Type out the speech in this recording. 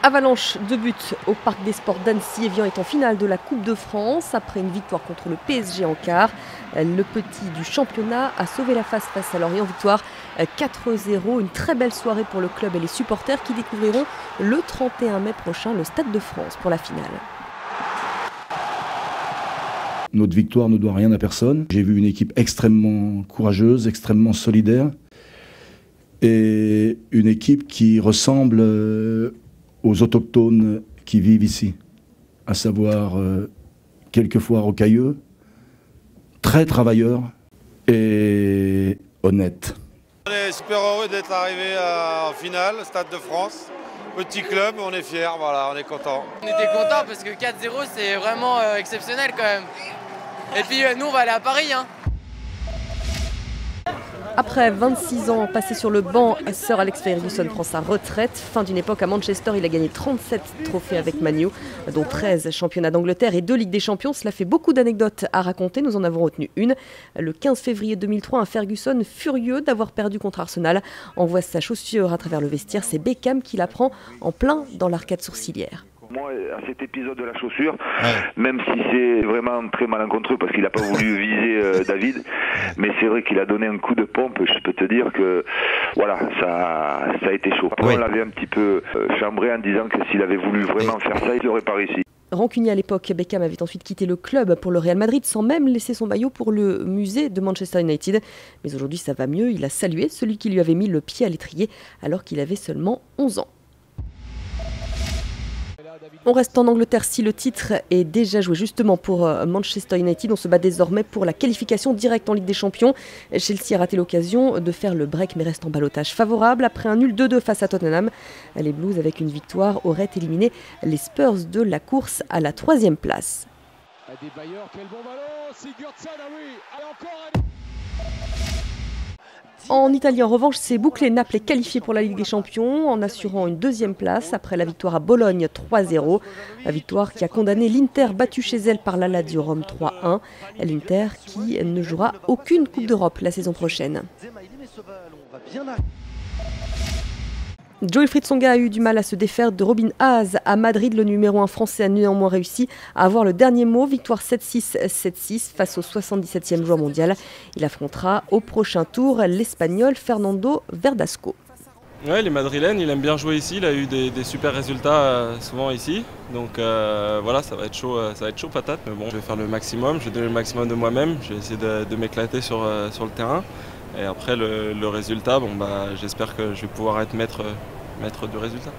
Avalanche de buts au Parc des Sports d'Annecy. Evian est en finale de la Coupe de France. Après une victoire contre le PSG en quart, le petit du championnat a sauvé la face à Lorient. Victoire 4-0. Une très belle soirée pour le club et les supporters qui découvriront le 31 mai prochain le Stade de France pour la finale. Notre victoire ne doit rien à personne. J'ai vu une équipe extrêmement courageuse, extrêmement solidaire et une équipe qui ressemble aux autochtones qui vivent ici, à savoir quelquefois rocailleux, très travailleurs et honnêtes. On est super heureux d'être arrivé en finale, Stade de France. Petit club, on est fiers, voilà, on est contents. On était contents parce que 4-0 c'est vraiment exceptionnel quand même. Et puis nous on va aller à Paris. Après 26 ans passés sur le banc, Sir Alex Ferguson prend sa retraite. Fin d'une époque à Manchester, il a gagné 37 trophées avec Man U, dont 13 championnats d'Angleterre et 2 Ligues des Champions. Cela fait beaucoup d'anecdotes à raconter, nous en avons retenu une. Le 15 février 2003, un Ferguson furieux d'avoir perdu contre Arsenal envoie sa chaussure à travers le vestiaire. C'est Beckham qui la prend en plein dans l'arcade sourcilière. Moi, à cet épisode de la chaussure, même si c'est vraiment très malencontreux parce qu'il n'a pas voulu viser David, mais c'est vrai qu'il a donné un coup de pompe, je peux te dire que voilà, ça a été chaud. Après, on l'avait un petit peu chambré en disant que s'il avait voulu vraiment faire ça, il n'aurait pas réussi. Rancunier à l'époque, Beckham avait ensuite quitté le club pour le Real Madrid sans même laisser son maillot pour le musée de Manchester United. Mais aujourd'hui, ça va mieux. Il a salué celui qui lui avait mis le pied à l'étrier alors qu'il avait seulement 11 ans. On reste en Angleterre si le titre est déjà joué justement pour Manchester United. On se bat désormais pour la qualification directe en Ligue des Champions. Chelsea a raté l'occasion de faire le break mais reste en ballottage favorable. Après un nul 2-2 face à Tottenham, les Blues avec une victoire auraient éliminé les Spurs de la course à la 3e place. En Italie, en revanche, c'est bouclé. Naples est qualifié pour la Ligue des Champions en assurant une 2e place après la victoire à Bologne 3-0. La victoire qui a condamné l'Inter battue chez elle par la Lazio Rome 3-1. L'Inter qui ne jouera aucune Coupe d'Europe la saison prochaine. Joël Tsonga a eu du mal à se défaire de Robin Haase à Madrid. Le numéro 1 français a néanmoins réussi à avoir le dernier mot. Victoire 7-6, 7-6 face au 77e joueur mondial. Il affrontera au prochain tour l'Espagnol Fernando Verdasco. Ouais, les Madrilènes, il aime bien jouer ici. Il a eu des super résultats souvent ici. Donc voilà, ça va être chaud patate. Mais bon, je vais faire le maximum. Je vais donner le maximum de moi-même. Je vais essayer de m'éclater sur le terrain. Et après le résultat, bon, j'espère que je vais pouvoir être maître du résultat.